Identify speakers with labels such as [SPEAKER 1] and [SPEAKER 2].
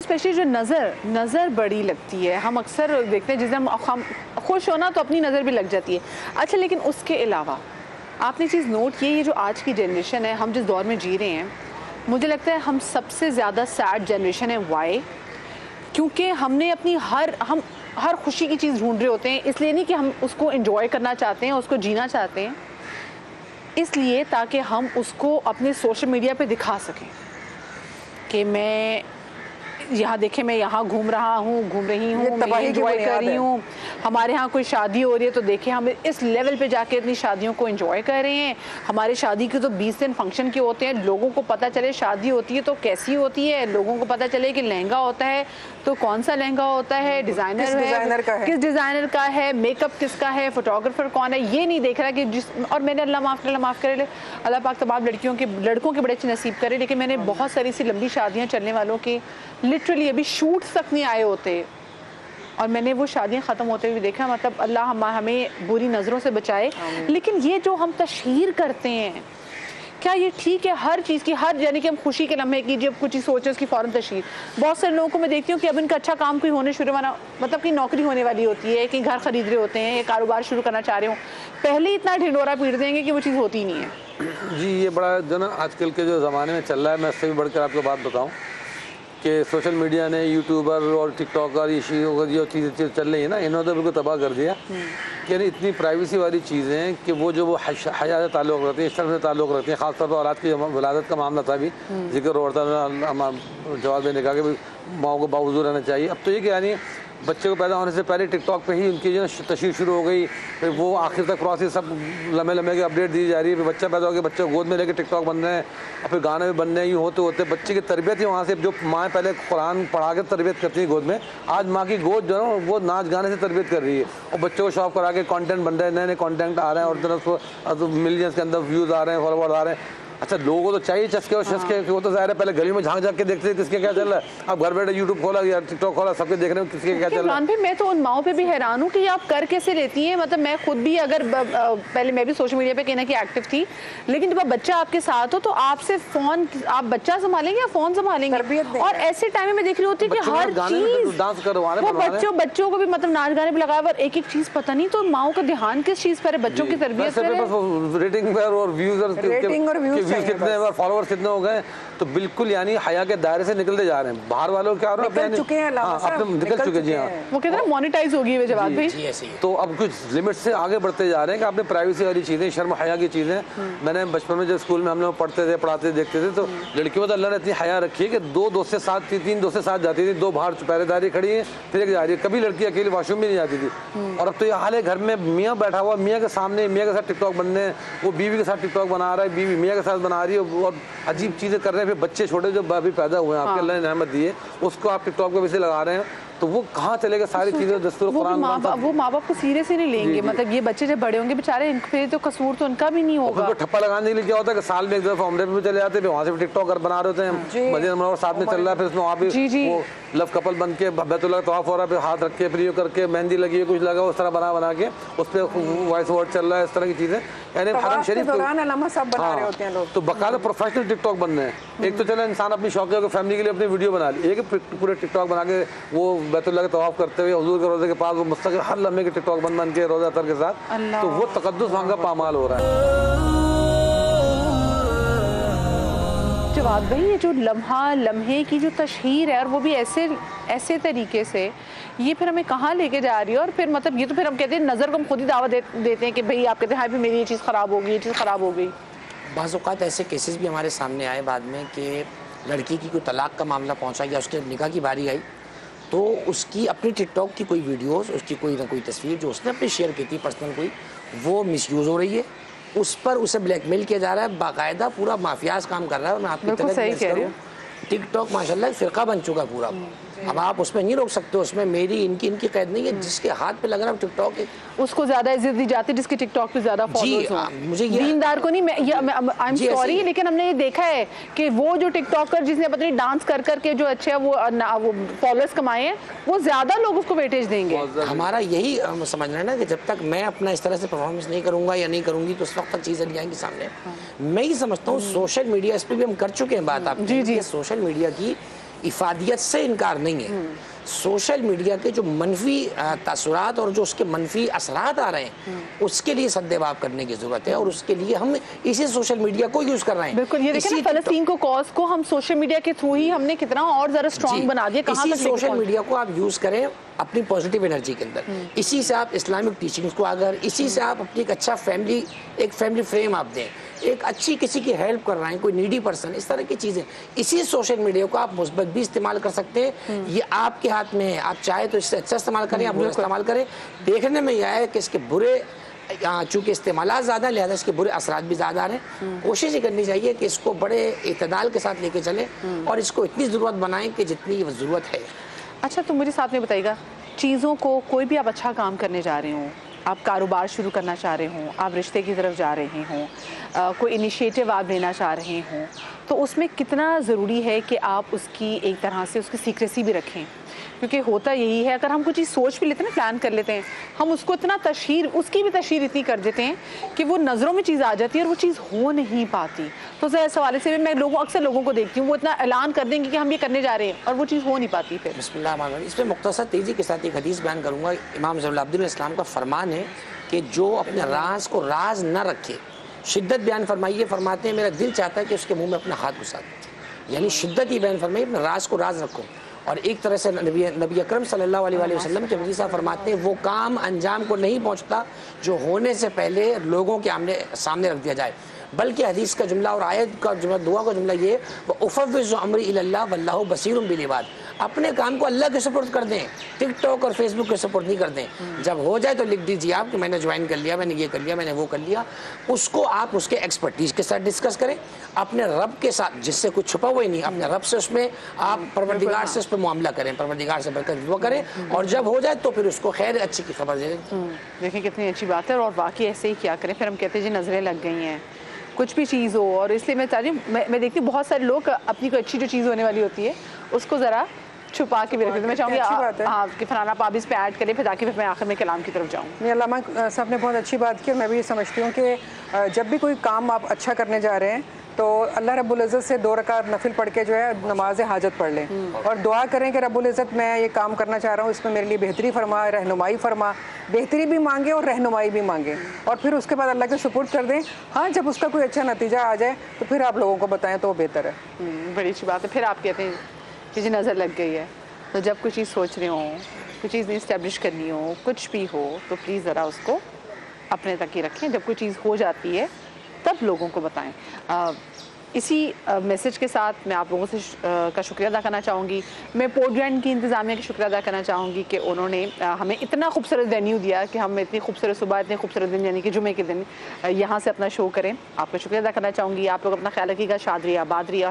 [SPEAKER 1] Especially جو نظر بڑی لگتی ہے. ہم اکثر دیکھتے ہیں جس دن ہم خوش ہونا تو اپنی نظر بھی لگ جاتی ہے. اچھا لیکن اس کے علاوہ آپ نے چیز نوٹ کی, یہ جو آج کی جنریشن ہے, ہم جس دور میں جی رہے ہیں, مجھے لگتا ہے ہم سب سے زیادہ سیڈ جنریشن ہے. وائی؟ کیونکہ ہم نے اپنی ہر خوشی کی چیز ڈھونڈ رہے ہوتے ہیں, اس لیے نہیں کہ ہم اس کو انجوائے کرنا چاہتے ہیں, اس کو جینا چاہتے ہیں, اس لیے تاکہ ہم اس کو اپنے سوشل میڈیا پہ دکھا سکیں کہ میں یہاں دیکھیں, میں یہاں گھوم رہا ہوں, گھوم رہی ہوں, میں انجوائے کر رہی ہوں. ہمارے ہاں کوئی شادی ہو رہی ہے تو دیکھیں ہم اس لیول پہ جا کے اپنی شادیوں کو انجوائے کر رہے ہیں. ہمارے شادی کے تو 20 دن فنکشن کے ہوتے ہیں, لوگوں کو پتہ چلے شادی ہوتی ہے تو کیسی ہوتی ہے, لوگوں کو پتہ چلے کہ لہنگا ہوتا ہے تو کون سا لہنگا ہوتا ہے, ڈیزائنر ہے, کس ڈیزائنر کا ہے, میک اپ کس کا ہے, فوٹوگرافر کون ہے, یہ نہیں دیکھ رہا کہ جس. اور میں نے اللہ معاف کرے, اللہ پاک تمام لڑکوں کے بڑے اچھے نصیب کرے, لیکن میں نے بہت ساری سی لمبی شادیاں چلنے والوں کی لٹرلی ابھی شوٹس تک نہیں آئے ہوتے, اور میں نے وہ شادیاں ختم ہوتے ہوئے دیکھا. مطلب اللہ ہمیں بری نظروں سے بچائے. لیکن یہ جو ہم تشہیر کرتے ہیں, کیا یہ ٹھیک ہے؟ ہر چیز کی یعنی کہ ہم خوشی کے لمحے کی جب کچھ چیز سوچے اس کی فوراً تشہیر. بہت سارے لوگوں کو میں دیکھتی ہوں کہ اب ان کا اچھا کام کوئی ہونے شروع ہونا, مطلب کہ نوکری ہونے والی ہوتی ہے, کہ گھر خرید رہے ہوتے ہیں, کاروبار شروع کرنا چاہ رہے ہوں, پہلے اتنا ڈھنڈورا پیٹ دیں گے کہ وہ چیز ہوتی ہی نہیں ہے.
[SPEAKER 2] جی یہ بڑا جو نا آج کل کے جو زمانے میں چل رہا ہے, میں اس سے بھی بڑھ کر آپ کو بات بتاؤں کہ سوشل میڈیا نے یوٹیوبر اور ٹک ٹاکر یہ جو چیزیں چل رہی ہیں نا, انہوں نے بالکل تباہ کر دیا. کہ یعنی اتنی پرائیویسی والی چیزیں ہیں کہ وہ جو حیا سے تعلق رکھتے ہیں, شرم سے تعلق رکھتے ہیں, خاص طور پر اولاد کی ولادت کا معاملہ تھا بھی ذکر ہوتا ہے, جواب دینے کا کہ ماؤں کو باوضو رہنا چاہیے. اب تو یہ کہ یعنی بچے کو پیدا ہونے سے پہلے ٹک ٹاک پہ ہی ان کی جو تشہیر شروع ہو گئی, پھر وہ آخر تک پروسیس سب لمحے کی اپڈیٹ دی جا رہی ہے. پھر بچہ پیدا ہو گیا, بچے کو گود میں لے کے ٹک ٹاک بن رہے ہیں, اور پھر گانے بھی بن رہے ہیں. یوں ہوتے بچے کی تربیت ہی وہاں سے, جو ماں پہلے قرآن پڑھا کے تربیت کرتی ہے گود میں, آج ماں کی گود جو ہے نا وہ ناچ گانے سے تربیت کر رہی ہے, اور بچوں کو شوق کرا کے کانٹینٹ بن رہے ہیں, نئے کانٹینٹ آ رہے ہیں, اور طرف ملینس کے اندر ویوز آ رہے ہیں, فالوورز آ رہے ہیں. اچھا لوگوں کو تو چاہیے چسکے اور شسکے, وہ تو ظاہر ہے پہلے گلی میں جھانک کے دیکھتے تھے کس کے کیا چل رہا ہے. اب گھر بیٹھے یوٹیوب کھولا یا ٹک ٹاک کھولا, سب کے دیکھ رہے ہیں کس کے کیا چل رہا ہے.
[SPEAKER 1] میں تو ان ماؤں پہ بھی حیران ہوں کہ یہ آپ کر کیسے لیتی ہیں. مطلب میں خود بھی اگر پہلے میں بھی سوشل میڈیا پہ کہنا کہ ایکٹیو تھی, لیکن جب بچہ آپ کے ساتھ ہو تو آپ سے فون, آپ بچہ سنبھالیں گے یا فون سنبھالیں گے. اور ایسے ٹائم میں دیکھ رہی ہوتی ہے کہ ہر چیز بچوں کو بھی مطلب ناچ گانے پہ لگا ہوا, ایک چیز پتہ نہیں تو ماؤں کا دھیان کس چیز پر ہے, بچوں کی تربیت پر ہے,
[SPEAKER 2] ریٹنگ پر اور ویوز کتنے اور فالوورز کتنے ہو گئے. تو بالکل یعنی حیا کے دائرے سے نکلتے جا رہے ہیں. باہر والوں کیا ہو رہا ہے, نکل چکے. جی ہاں,
[SPEAKER 1] وہ کہتے ہیں مونیٹائز ہوگی وہ جواب بھی.
[SPEAKER 2] تو اب کچھ لمٹ سے آگے بڑھتے جا رہے ہیں کہ آپ نے پرائیویسی والی چیزیں, شرم حیا کی چیزیں. میں نے بچپن میں جب اسکول میں ہم لوگ پڑھتے تھے, پڑھاتے دیکھتے تھے, تو لڑکیوں تو اللہ نے اتنی حیا رکھی ہے کہ دو دوست سے ساتھ, تین دوست سے ساتھ جاتی تھی, دو باہر پہرے داری کھڑی ہیں, پھر ایک جا رہی ہے. کبھی لڑکی اکیلی واش روم بھی نہیں جاتی تھی. اور اب تو یہ حال ہے, گھر میں میاں بیٹھا ہوا, میاں کے سامنے میاں کے ساتھ ٹک ٹاک بننے, وہ بیوی کے ساتھ ٹک ٹاک بنا رہا ہے, بیوی میاں کے ساتھ بنا رہی ہے, اور عجیب چیزیں کر رہے ہیں. پھر بچے چھوٹے جو ابھی پیدا ہوئے ہیں, آپ کے اللہ نے نعمت دی ہے, اس کو آپ ٹک ٹاک پہ ویسے لگا رہے ہیں, تو وہ کہاں چلے گا ساری چیزیں دستور قرآن.
[SPEAKER 1] وہ ماں باپ کو سیریس ہی نہیں لیں گے. مطلب یہ بچے جب بڑے ہوں گے بیچارے, پھر تو قصور تو ان کا بھی نہیں ہوگا.
[SPEAKER 2] ٹھپا لگانے کے لیے کیا ہوتا ہے کہ سال میں ایک دفعہ عمرے پہ بھی چلے جاتے ہیں, وہاں سے بھی ٹک ٹاک بنا رہے ہوتے ہیں, مدینہ منورہ ساتھ میں چل رہا ہے, پھر اس میں وہاں بھی وہ لو کپل بن کے بیت اللہ طواف ہو رہا ہے, پھر ہاتھ رکھ کے پھر یہ کر کے مہندی لگی ہے, کچھ لگا اس طرح بنا کے اس پہ وائس ورڈ چل رہا ہے, اس طرح کی چیزیں. یعنی حرم شریف تو باقاعدہ پروفیشنل ٹک ٹاک بن رہے ہیں. ایک تو چلے انسان اپنی شوقیوں کو فیملی کے لیے اپنی ویڈیو بنا لی, ایک پورے ٹک ٹاک بنا کے وہ بیت اللہ کے طواف کرتے ہوئے حضور کے روزے کے پاس وہ مستقل ہر لمحے کے ٹک ٹاک بن کے روزہ افطار کے ساتھ, تو وہ تقدس وہاں کا پامال ہو رہا ہے.
[SPEAKER 1] جواد بھائی یہ جو لمحے کی جو تشہیر ہے, اور وہ بھی ایسے طریقے سے, یہ پھر ہمیں کہاں لے کے جا رہی ہے. اور پھر مطلب یہ تو پھر ہم کہتے ہیں نظر کو ہم خود ہی دعوت دیتے ہیں کہ بھئی آپ کہتے ہیں ہاں بھی میری یہ چیز خراب ہو گئی, یہ چیز خراب ہو گئی.
[SPEAKER 3] بعض اوقات ایسے کیسز بھی ہمارے سامنے آئے بعد میں کہ لڑکی کی کوئی طلاق کا معاملہ پہنچا یا اس کے نکاح کی باری آئی, تو اس کی اپنی ٹک ٹاک کی کوئی ویڈیوز, اس کی کوئی نہ کوئی تصویر جو اس نے اپنی شیئر کی تھی پرسنل کوئی, وہ مس یوز ہو ری ہے, اس پر اسے بلیک میل کیا جا رہا ہے, باقاعدہ پورا مافیاز کام کر رہا ہے. اور میں آپ کی طرح ٹک ٹاک ماشاءاللہ ایک فرقہ بن چکا پورا. اب آپ اس میں نہیں روک سکتے, اس میں میری ان کی قید نہیں ہے. جس کے ہاتھ پہ لگ رہا ہے ٹک ٹاک,
[SPEAKER 1] اس کو زیادہ عزت دی جاتی ہے جس کی ٹک ٹاک پہ زیادہ فالوورز ہوں. مجھے دیندار کو نہیں, آئی ایم سوری, لیکن ہم نے یہ دیکھا ہے کہ وہ جو ٹک ٹاکر جس نے پتہ نہیں ڈانس کر کے جو اچھے وہ فالوورز کمائے ہیں, وہ زیادہ لوگ اس کو ویٹیج دیں گے.
[SPEAKER 3] ہمارا یہی سمجھنا ہے نا کہ جب تک میں اپنا اس طرح سے پرفارمنس نہیں کروں گا یا نہیں کروں گی, تو اس وقت تک چیزیں نہیں آئیں گی سامنے. میں یہ سمجھتا ہوں سوشل میڈیا, اس پہ بھی ہم کر چکے ہیں بات آپ کی, سوشل میڈیا کی افادیت سے انکار نہیں ہے. سوشل میڈیا کے جو منفی تاثرات اور جو اس کے منفی اثرات آ رہے ہیں اس کے لیے سد جواب کرنے کی ضرورت ہے, اور اس کے لیے ہم اسی سوشل میڈیا کو یوز کر رہے ہیں.
[SPEAKER 1] بالکل, یہ دیکھیں نا فلسطین کو کاز کو ہم سوشل میڈیا کے تھرو ہی ہم نے کتنا اور ذرا اسٹرانگ بنا دیا. کہاں تک
[SPEAKER 3] سوشل میڈیا کو آپ یوز کریں اپنی پازیٹیو انرجی کے اندر, اسی سے آپ اسلامک ٹیچنگز کو اگر اسی سے آپ اپنی ایک اچھا فیملی فریم آپ دیں, ایک اچھی کسی کی ہیلپ کر رہے ہیں, کوئی نیڈی پرسن, اس طرح کی چیزیں, اسی سوشل میڈیا کو آپ مثبت بھی استعمال کر سکتے ہیں. یہ آپ کے ہاتھ میں ہے, آپ چاہے تو اس سے اچھا استعمال کریں, آپ برا استعمال کریں. دیکھنے میں یہ ہے کہ اس کے برے, چونکہ استعمالات زیادہ لہذا اس کے برے اثرات بھی زیادہ آ رہے ہیں. کوشش یہ کرنی چاہیے کہ اس کو بڑے اعتدال کے ساتھ لے کے چلیں اور اس کو اتنی ضرورت بنائیں کہ جتنی ضرورت ہے.
[SPEAKER 1] اچھا, تو مجھے ساتھ میں بتائیے گا, چیزوں کو کوئی بھی آپ اچھا کام کرنے جا رہے ہوں, آپ کاروبار شروع کرنا چاہ رہے ہوں, آپ رشتے کی طرف جا رہے ہوں, کوئی انیشیٹو آپ لینا چاہ رہے ہوں, تو اس میں کتنا ضروری ہے کہ آپ اس کی ایک طرح سے اس کی سیکریسی بھی رکھیں. کیونکہ ہوتا یہی ہے, اگر ہم کوئی چیز سوچ بھی لیتے ہیں نا, پلان کر لیتے ہیں, ہم اس کو اتنا اس کی بھی تشہیر اتنی کر دیتے ہیں کہ وہ نظروں میں چیز آ جاتی ہے اور وہ چیز ہو نہیں پاتی. تو اس حوالے سے میں اکثر لوگوں کو دیکھتی ہوں, وہ اتنا اعلان کر دیں گے کہ ہم یہ کرنے جا رہے ہیں اور وہ چیز ہو نہیں پاتی. پھر
[SPEAKER 3] بسم اللہ الرحمن الرحیم, اس پہ مختصر تیزی کے ساتھ ایک حدیث بیان کروں گا. امام ضیاء العابدین علیہ السلام کا فرمان ہے کہ جو اپنے راز کو راز نہ رکھے, شدت بیان فرمائیے, فرماتے ہیں میرا دل چاہتا ہے کہ اس کے منہ میں اپنا ہاتھ گھسا دوں. یعنی شدت ہی بیان فرمائیے, اپنے راز کو راز رکھو. اور ایک طرح سے نبی اکرم صلی اللہ علیہ وسلم کے نبی صاحب فرماتے ہیں وہ کام انجام کو نہیں پہنچتا جو ہونے سے پہلے لوگوں کے سامنے رکھ دیا جائے, بلکہ حدیث کا جملہ اور آیت کا جملہ, دعا کا جملہ یہ, وَأُفَوِّضُ أَمْرِي إِلَى اللَّهِ وَاللَّهُ بَصِيرٌ بِالْعِبَادِ. اپنے کام کو اللہ کے سپرد کر دیں, ٹک ٹاک اور فیس بک کے سپورٹ نہیں کر دیں. جب ہو جائے تو لکھ دیجیے آپ کہ میں نے جوائن کر لیا, میں نے یہ کر لیا, میں نے وہ کر لیا. اس کو آپ اس کے ایکسپرٹیز کے ساتھ ڈسکس کریں, اپنے رب کے ساتھ, جس سے کچھ چھپا ہوا ہی نہیں, اپنے رب سے اس میں آپ پروردگار سے اس پہ معاملہ کریں, پروردگار سے برکت وہ کریں, اور جب ہو جائے تو پھر اس کو خیر اچھی کی خبر دے دیں.
[SPEAKER 1] دیکھیں کتنی اچھی بات ہے, اور واقعی ایسے ہی کیا کریں. پھر ہم کہتے ہیں جی نظریں لگ گئی ہیں, کچھ بھی چیز ہو, اور اس لیے میں چاہتی ہوں, میں دیکھتی ہوں بہت سارے لوگ اپنی کوئی اچھی جو چیز ہونے والی ہوتی ہے اس کو ذرا چھپا کے بھی رکھتے ہیں. میں چاہوں گی ہاں کہ فلانا آپ اس پہ ایڈ کریں, پھر تاکہ میں آخر میں کلام کی طرف جاؤں.
[SPEAKER 4] نہیں, علامہ صاحب نے بہت اچھی بات کی, اور میں بھی یہ سمجھتی ہوں کہ جب بھی کوئی کام آپ اچھا کرنے جا رہے ہیں تو اللہ رب العزت سے 2 رکعت نفل پڑھ کے جو ہے نماز حاجت پڑھ لیں, اور دعا کریں کہ رب العزت میں یہ کام کرنا چاہ رہا ہوں, اس میں میرے لیے بہتری فرما, رہنمائی فرما. بہتری بھی مانگے اور رہنمائی بھی مانگے, اور پھر اس کے بعد اللہ کے سپرد کر دیں. ہاں, جب اس کا کوئی اچھا نتیجہ آ جائے تو پھر آپ لوگوں کو بتائیں تو وہ بہتر ہے.
[SPEAKER 1] بڑی اچھی بات ہے. پھر آپ کہتے ہیں کہ جی نظر لگ گئی ہے, تو جب کوئی چیز سوچ رہے ہوں, کوئی چیز نہیں اسٹیبلش کرنی ہو, کچھ بھی ہو, تو پلیز ذرا اس کو اپنے تک ہی رکھیں. جب کوئی چیز ہو جاتی ہے تب لوگوں کو بتائیں. اسی میسج کے ساتھ میں آپ لوگوں سے کا شکریہ ادا کرنا چاہوں گی. میں پورٹ گرینڈ کی انتظامیہ کا شکریہ ادا کرنا چاہوں گی کہ انہوں نے ہمیں اتنا خوبصورت وینیو دیا کہ ہم اتنی خوبصورت صبح, اتنے خوبصورت دن یعنی کہ جمعے کے دن یہاں سے اپنا شو کریں. آپ کا شکریہ ادا کرنا چاہوں گی. آپ لوگ اپنا خیال رکھیے گا. شاد رہیے, آباد رہیے.